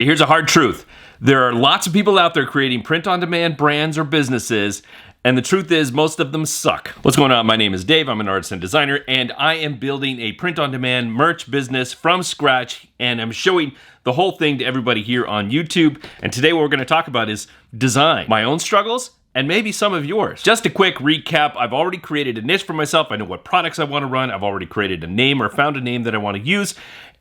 Here's a hard truth. There are lots of people out there creating print-on-demand brands or businesses, and the truth is most of them suck. What's going on? My name is Dave. I'm an artist and designer, and I am building a print-on-demand merch business from scratch, and I'm showing the whole thing to everybody here on YouTube. And today what we're going to talk about is design, my own struggles, and maybe some of yours. Just a quick recap, I've already created a niche for myself. I know what products I want to run. I've already created a name or found a name that I want to use.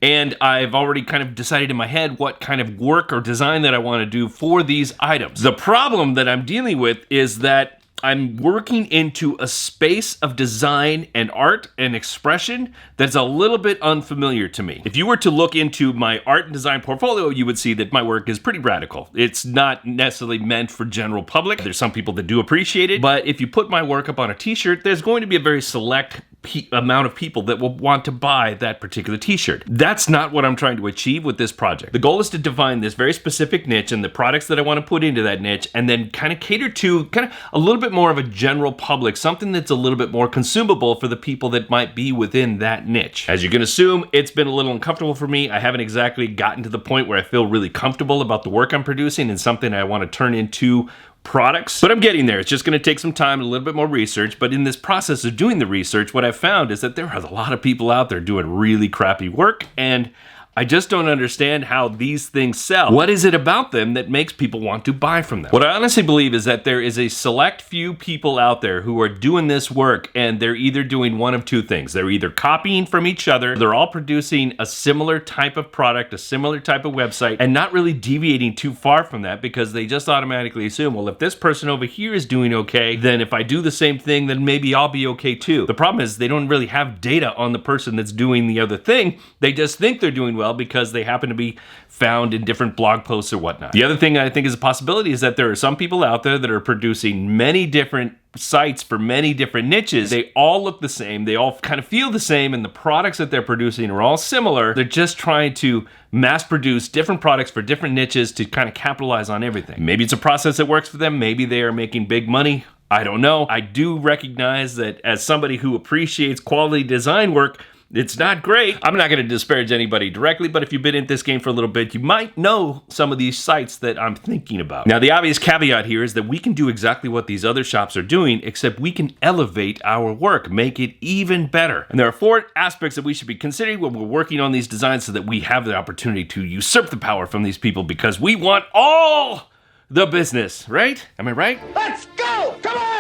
And I've already kind of decided in my head what kind of work or design that I want to do for these items. The problem that I'm dealing with is that I'm working into a space of design and art and expression that's a little bit unfamiliar to me. If you were to look into my art and design portfolio, you would see that my work is pretty radical. It's not necessarily meant for general public. There's some people that do appreciate it, but if you put my work up on a t-shirt, there's going to be a very select amount of people that will want to buy that particular t-shirt. That's not what I'm trying to achieve with this project. The goal is to define this very specific niche and the products that I want to put into that niche, and then kind of cater to kind of a little bit more of a general public, something that's a little bit more consumable for the people that might be within that niche. As you can assume, it's been a little uncomfortable for me. I haven't exactly gotten to the point where I feel really comfortable about the work I'm producing and something I want to turn into products, but I'm getting there. It's just going to take some time and a little bit more research, but in this process of doing the research, what I've found is that there are a lot of people out there doing really crappy work, and I just don't understand how these things sell. What is it about them that makes people want to buy from them? What I honestly believe is that there is a select few people out there who are doing this work, and they're either doing one of two things. They're either copying from each other, they're all producing a similar type of product, a similar type of website, and not really deviating too far from that because they just automatically assume, well, if this person over here is doing okay, then if I do the same thing, then maybe I'll be okay too. The problem is they don't really have data on the person that's doing the other thing. They just think they're doing well because they happen to be found in different blog posts or whatnot. The other thing I think is a possibility is that there are some people out there that are producing many different sites for many different niches. They all look the same. They all kind of feel the same, and the products that they're producing are all similar. They're just trying to mass produce different products for different niches to kind of capitalize on everything. Maybe it's a process that works for them. Maybe they are making big money. I don't know. I do recognize that as somebody who appreciates quality design work, it's not great. I'm not going to disparage anybody directly, but if you've been in this game for a little bit, you might know some of these sites that I'm thinking about. Now, the obvious caveat here is that we can do exactly what these other shops are doing, except we can elevate our work, make it even better. And there are 4 aspects that we should be considering when we're working on these designs so that we have the opportunity to usurp the power from these people because we want all the business, right? Am I right? Let's go! Come on!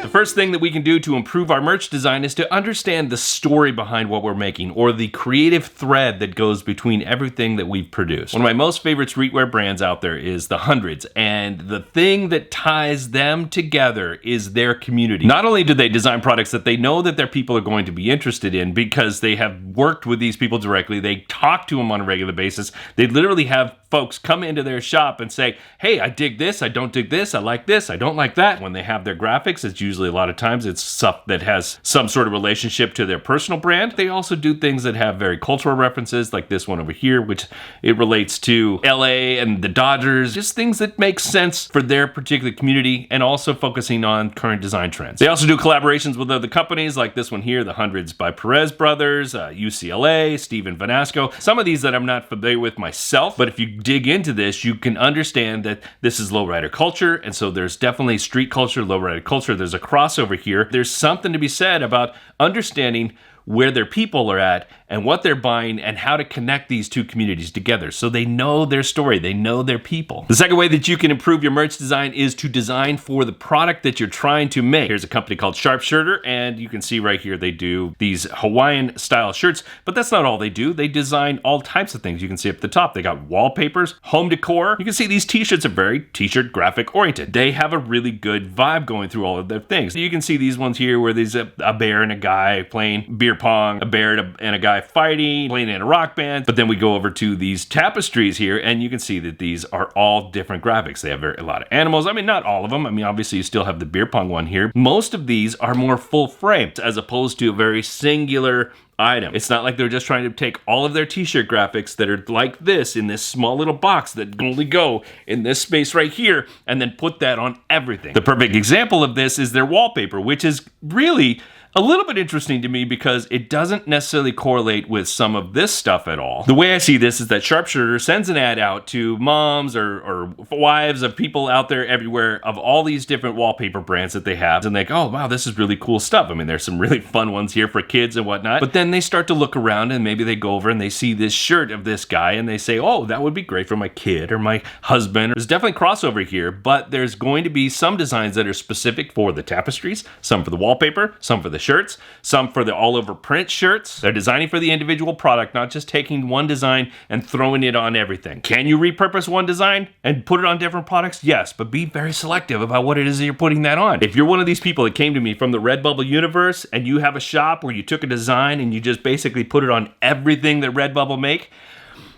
The first thing that we can do to improve our merch design is to understand the story behind what we're making, or the creative thread that goes between everything that we've produced. One of my most favorite streetwear brands out there is the Hundreds, and the thing that ties them together is their community. Not only do they design products that they know that their people are going to be interested in because they have worked with these people directly, they talk to them on a regular basis, they literally have folks come into their shop and say, hey, I dig this, I don't dig this, I like this, I don't like that. When they have their graphics, it's usually a lot of times it's stuff that has some sort of relationship to their personal brand. They also do things that have very cultural references, like this one over here, which it relates to LA and the Dodgers, just things that make sense for their particular community, and also focusing on current design trends. They also do collaborations with other companies, like this one here, the Hundreds by Perez Brothers, UCLA, Steven Vanasco. Some of these that I'm not familiar with myself, but if you dig into this, you can understand that this is lowrider culture, and so there's definitely street culture, lowrider culture. There's a crossover here. There's something to be said about understanding where their people are at and what they're buying and how to connect these two communities together so they know their story, they know their people. The second way that you can improve your merch design is to design for the product that you're trying to make. Here's a company called Sharpshirter, and you can see right here they do these Hawaiian style shirts, but that's not all they do. They design all types of things. You can see up at the top, they got wallpapers, home decor. You can see these t-shirts are very t-shirt graphic oriented. They have a really good vibe going through all of their things. You can see these ones here where there's a bear and a guy playing beer pong, a bear and a guy fighting, playing in a rock band. But then we go over to these tapestries here, and you can see that these are all different graphics. They have a lot of animals. I mean, not all of them. I mean, obviously you still have the beer pong one here. Most of these are more full frame as opposed to a very singular item. It's not like they're just trying to take all of their t-shirt graphics that are like this in this small little box that can only go in this space right here and then put that on everything. The perfect example of this is their wallpaper, which is really a little bit interesting to me because it doesn't necessarily correlate with some of this stuff at all. The way I see this is that Sharpshooter sends an ad out to moms or wives of people out there everywhere of all these different wallpaper brands that they have. And they go, oh, wow, this is really cool stuff. I mean, there's some really fun ones here for kids and whatnot. But then they start to look around and maybe they go over and they see this shirt of this guy and they say, oh, that would be great for my kid or my husband. There's definitely crossover here, but there's going to be some designs that are specific for the tapestries, some for the wallpaper, some for the shirts, some for the all over print shirts. They're designing for the individual product, not just taking one design and throwing it on everything. Can you repurpose one design and put it on different products? Yes, but be very selective about what it is that you're putting that on. If you're one of these people that came to me from the Redbubble universe and you have a shop where you took a design and you just basically put it on everything that Redbubble make,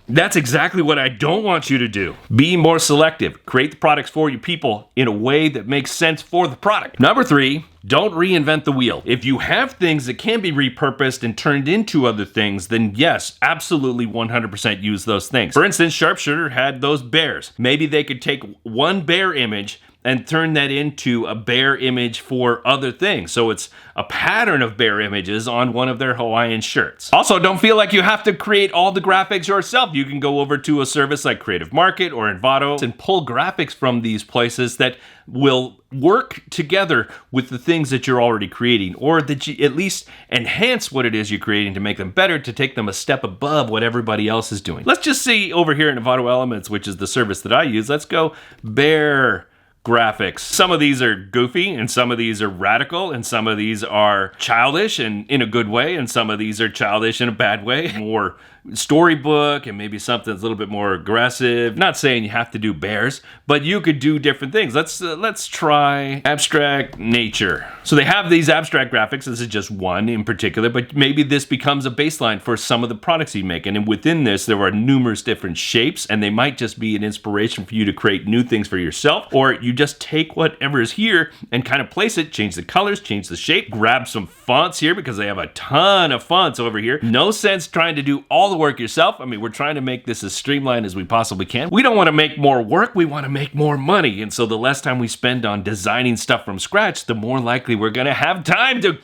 that's exactly what I don't want you to do. Be more selective. Create the products for your people in a way that makes sense for the product. Number 3, don't reinvent the wheel. If you have things that can be repurposed and turned into other things, then yes, absolutely 100% use those things. For instance, Sharpshooter had those bears. Maybe they could take one bear image and turn that into a bear image for other things. So it's a pattern of bear images on one of their Hawaiian shirts. Also, don't feel like you have to create all the graphics yourself. You can go over to a service like Creative Market or Envato and pull graphics from these places that will work together with the things that you're already creating, or that you at least enhance what it is you're creating to make them better, to take them a step above what everybody else is doing. Let's just see over here in Envato Elements, which is the service that I use. Let's go bear graphics. Some of these are goofy and some of these are radical and some of these are childish and in a good way and some of these are childish in a bad way. More storybook and maybe something that's a little bit more aggressive. Not saying you have to do bears, but you could do different things. Let's try abstract nature. So they have these abstract graphics. This is just one in particular, but maybe this becomes a baseline for some of the products you make. And within this, there are numerous different shapes, and they might just be an inspiration for you to create new things for yourself, or you just take whatever is here and kind of place it, change the colors, change the shape, grab some fonts here because they have a ton of fonts over here. No sense trying to do all the work yourself. I mean, we're trying to make this as streamlined as we possibly can. We don't want to make more work, we want to make more money. And so the less time we spend on designing stuff from scratch, the more likely we're going to have time to,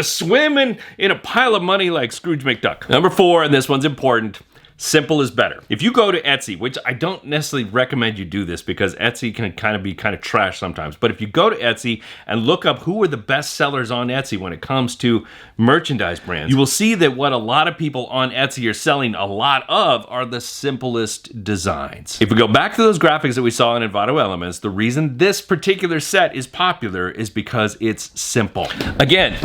swim in a pile of money like Scrooge McDuck. Number 4, and this one's important, simple is better. If you go to Etsy, which I don't necessarily recommend you do this because Etsy can kind of trash sometimes, but if you go to Etsy and look up who are the best sellers on Etsy when it comes to merchandise brands, you will see that what a lot of people on Etsy are selling a lot of are the simplest designs. If we go back to those graphics that we saw in Envato Elements, the reason this particular set is popular is because it's simple. Again,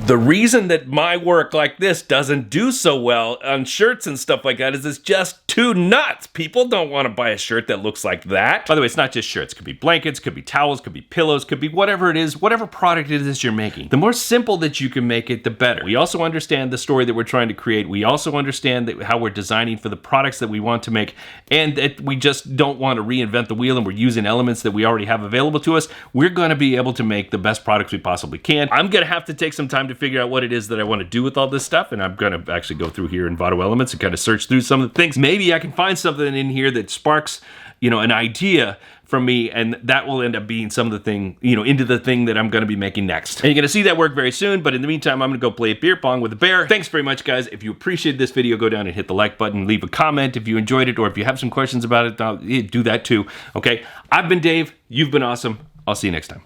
the reason that my work like this doesn't do so well on shirts and stuff like that is it's just too nuts. People don't want to buy a shirt that looks like that. By the way, it's not just shirts. It could be blankets, could be towels, could be pillows, could be whatever it is, whatever product it is you're making. The more simple that you can make it, the better. We also understand the story that we're trying to create. We also understand that how we're designing for the products that we want to make, and that we just don't want to reinvent the wheel and we're using elements that we already have available to us. We're going to be able to make the best products we possibly can. I'm going to have to take some time to figure out what it is that I want to do with all this stuff, and I'm going to actually go through here in Envato Elements and kind of search through some of the things. Maybe I can find something in here that sparks, an idea from me, and that will end up being some of the thing, into the thing that I'm going to be making next. And you're going to see that work very soon, but in the meantime, I'm going to go play beer pong with a bear. Thanks very much, guys. If you appreciate this video, go down and hit the like button, leave a comment if you enjoyed it, or if you have some questions about it, do that too, okay? I've been Dave. You've been awesome. I'll see you next time.